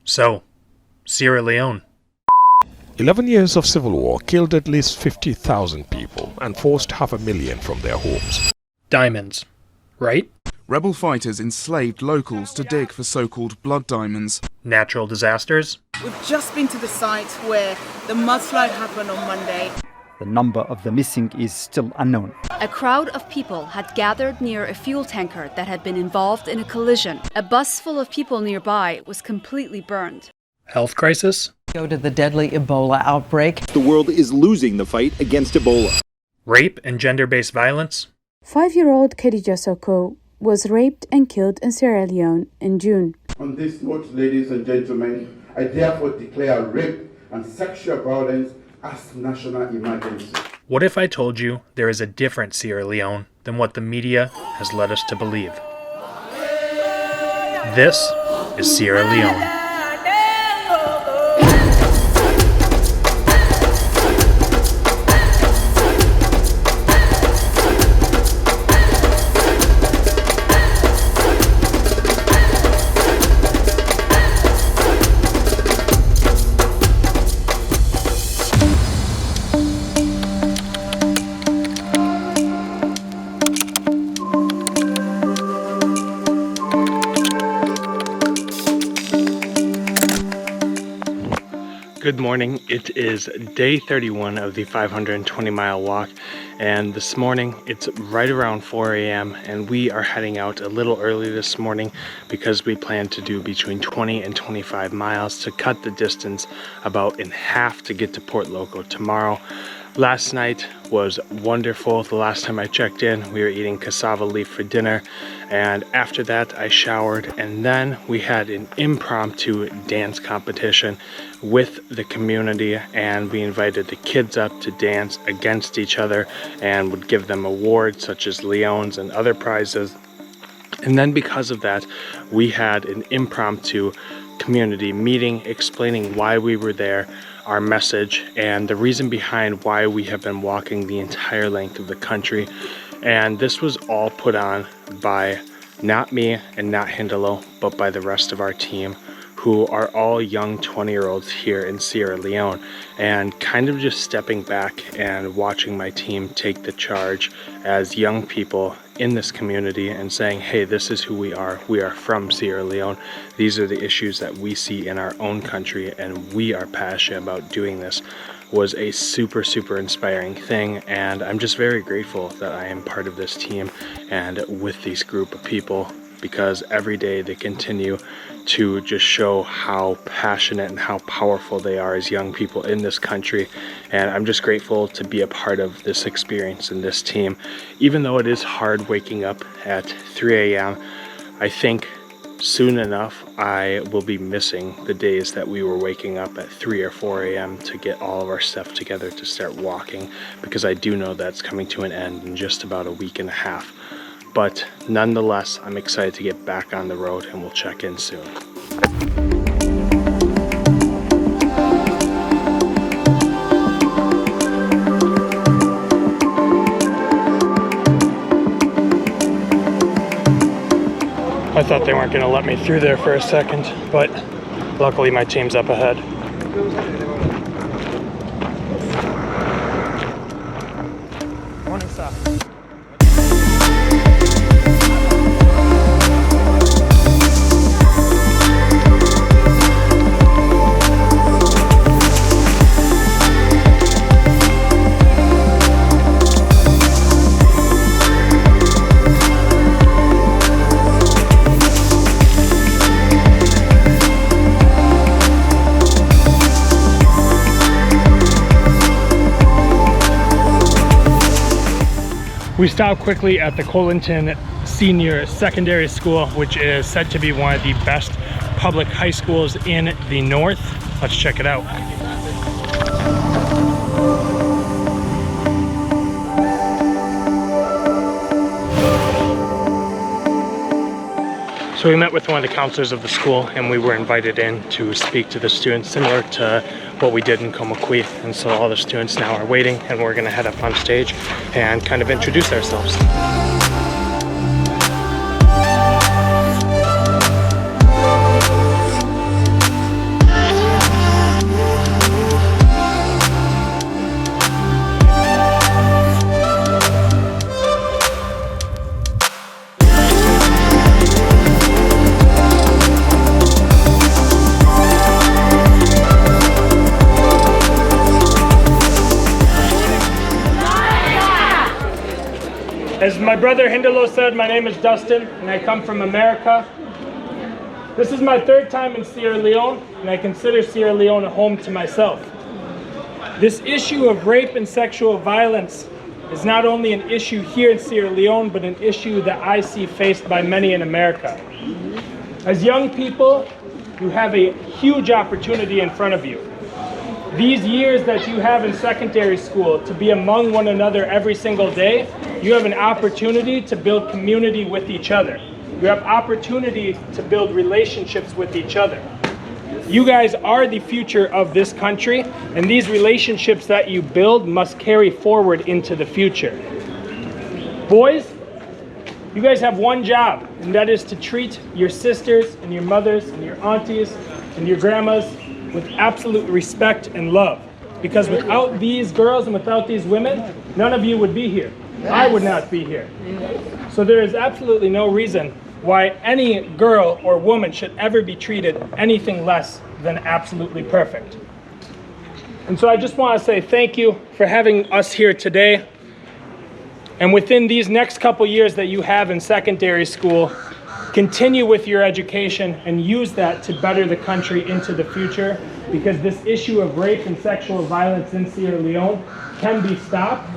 So, Sierra Leone. 11 years of civil war killed at least 50,000 people and forced 500,000 from their homes. Diamonds, right? Rebel fighters enslaved locals to dig for so-called blood diamonds. Natural disasters. We've just been to the site where the mudslide happened on Monday. The number of the missing is still unknown. A crowd of people had gathered near a fuel tanker that had been involved in a collision. A bus full of people nearby was completely burned. Health crisis. Go to the deadly Ebola outbreak. The world is losing the fight against Ebola. Rape and gender-based violence. 5-year-old Khadija Soko was raped and killed in Sierra Leone in June. On this note, ladies and gentlemen, I therefore declare rape and sexual violence as national emergency. What if I told you there is a different Sierra Leone than what the media has led us to believe? This is Sierra Leone. Good morning. It is day 31 of the 520-mile walk, and this morning it's right around 4 a.m. and we are heading out a little early this morning because we plan to do between 20 and 25 miles to cut the distance about in half to get to Port Loco tomorrow. Last night was wonderful. The last time I checked in, we were eating cassava leaf for dinner, and after that I showered, and then we had an impromptu dance competition with the community, and we invited the kids up to dance against each other and would give them awards such as Leones and other prizes. And then because of that, we had an impromptu community meeting explaining why we were there, our message, and the reason behind why we have been walking the entire length of the country. And this was all put on by not me and not Hindalo, but by the rest of our team, who are all young 20-year-olds here in Sierra Leone, and kind of just stepping back and watching my team take the charge as young people in this community and saying, hey, this is who we are from Sierra Leone, these are the issues that we see in our own country, and we are passionate about doing this, was a super inspiring thing. And I'm just very grateful that I am part of this team and with these group of people, because every day they continue to just show how passionate and how powerful they are as young people in this country. And I'm just grateful to be a part of this experience and this team. Even though it is hard waking up at 3 a.m., I think soon enough I will be missing the days that we were waking up at 3 or 4 a.m. to get all of our stuff together to start walking, because I do know that's coming to an end in just about a week and a half. But nonetheless, I'm excited to get back on the road, and we'll check in soon. I thought they weren't going to let me through there for a second, but luckily my team's up ahead. Morning, sir. We stopped quickly at the Kolenten Senior Secondary School, which is said to be one of the best public high schools in the north. Let's check it out. So we met with one of the counselors of the school, and we were invited in to speak to the students, similar to what we did in Komakwi. And so all the students now are waiting, and we're gonna head up on stage and kind of introduce ourselves. my brother Hindalo said, my name is Dustin and I come from America. This is my third time in Sierra Leone and I consider Sierra Leone a home to myself. This issue of rape and sexual violence is not only an issue here in Sierra Leone, but an issue that I see faced by many in America. As young people, you have a huge opportunity in front of you. These years that you have in secondary school to be among one another every single day, you have an opportunity to build community with each other. You have opportunity to build relationships with each other. You guys are the future of this country, and these relationships that you build must carry forward into the future. Boys, you guys have one job, and that is to treat your sisters and your mothers and your aunties and your grandmas with absolute respect and love. Because without these girls and without these women, none of you would be here. I would not be here. So there is absolutely no reason why any girl or woman should ever be treated anything less than absolutely perfect. And so I just want to say thank you for having us here today. And within these next couple years that you have in secondary school, continue with your education and use that to better the country into the future, because this issue of rape and sexual violence in Sierra Leone can be stopped.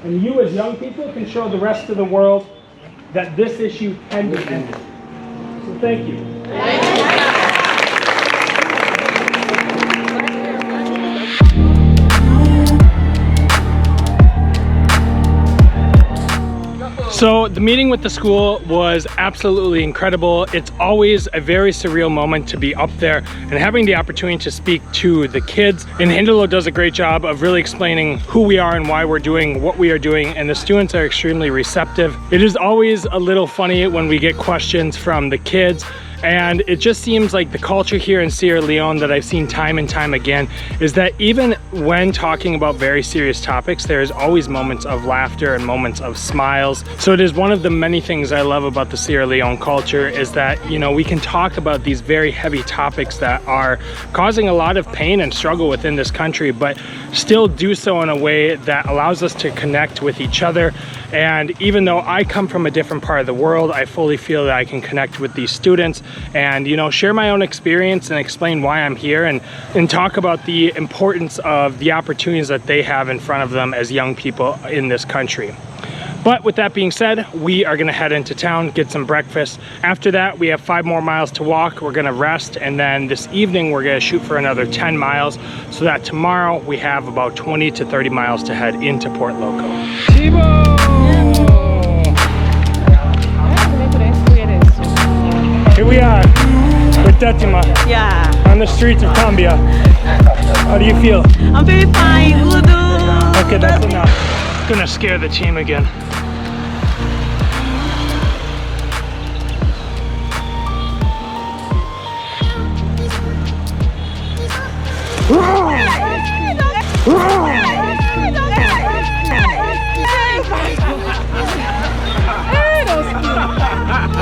And you as young people can show the rest of the world that this issue can be ended. So thank you. So the meeting with the school was absolutely incredible. It's always a very surreal moment to be up there and having the opportunity to speak to the kids. And Hindalo does a great job of really explaining who we are and why we're doing what we are doing, and the students are extremely receptive. It is always a little funny when we get questions from the kids. And it just seems like the culture here in Sierra Leone that I've seen time and time again is that even when talking about very serious topics, there's always moments of laughter and moments of smiles. So it is one of the many things I love about the Sierra Leone culture is that, you know, we can talk about these very heavy topics that are causing a lot of pain and struggle within this country, but still do so in a way that allows us to connect with each other. And even though I come from a different part of the world, I fully feel that I can connect with these students and, you know, share my own experience and explain why I'm here and talk about the importance of the opportunities that they have in front of them as young people in this country. But with that being said, we are gonna head into town, get some breakfast. After that, we have 5 more miles to walk. We're gonna rest, and then this evening we're gonna shoot for another 10 miles so that tomorrow we have about 20 to 30 miles to head into Port Loco. Here we are with Tetima. Yeah. On the streets of Kambia. How do you feel? I'm very fine. Good. Okay, that's enough. Gonna scare the team again.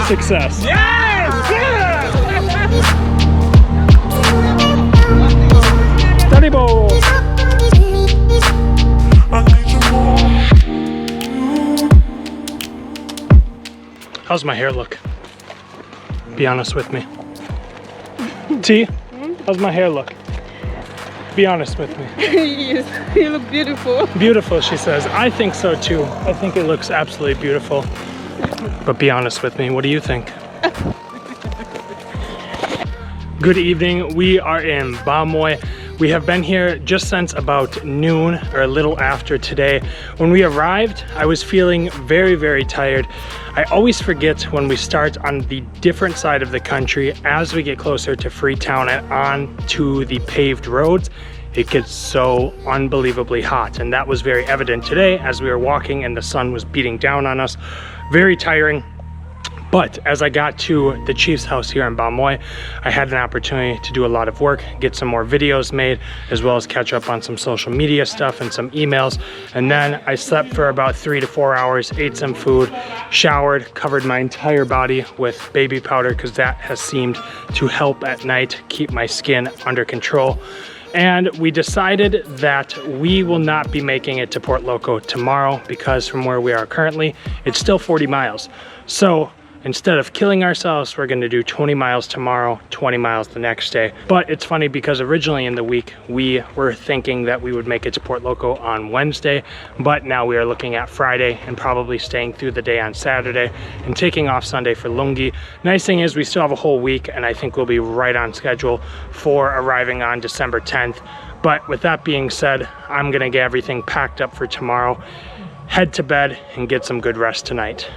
Success. Yes! Study ball. How's my hair look? Be honest with me. T, how's my hair look? Be honest with me. Yes, you look beautiful. Beautiful, she says. I think so too. I think it looks absolutely beautiful. But be honest with me, what do you think? Good evening, we are in Bamoy. We have been here just since about noon or a little after today. When we arrived, I was feeling very, very tired. I always forget when we start on the different side of the country as we get closer to Freetown and on to the paved roads. It gets so unbelievably hot, and that was very evident today as we were walking and the sun was beating down on us. Very tiring. But as I got to the chief's house here in Bamoy, I had an opportunity to do a lot of work, get some more videos made, as well as catch up on some social media stuff and some emails. And then I slept for about 3 to 4 hours, ate some food, showered, covered my entire body with baby powder because that has seemed to help at night keep my skin under control. And we decided that we will not be making it to Port Loco tomorrow because from where we are currently, it's still 40 miles. So instead of killing ourselves, we're gonna do 20 miles tomorrow, 20 miles the next day. But it's funny because originally in the week, we were thinking that we would make it to Port Loco on Wednesday, but now we are looking at Friday and probably staying through the day on Saturday and taking off Sunday for Lungi. Nice thing is we still have a whole week and I think we'll be right on schedule for arriving on December 10th. But with that being said, I'm gonna get everything packed up for tomorrow, head to bed and get some good rest tonight.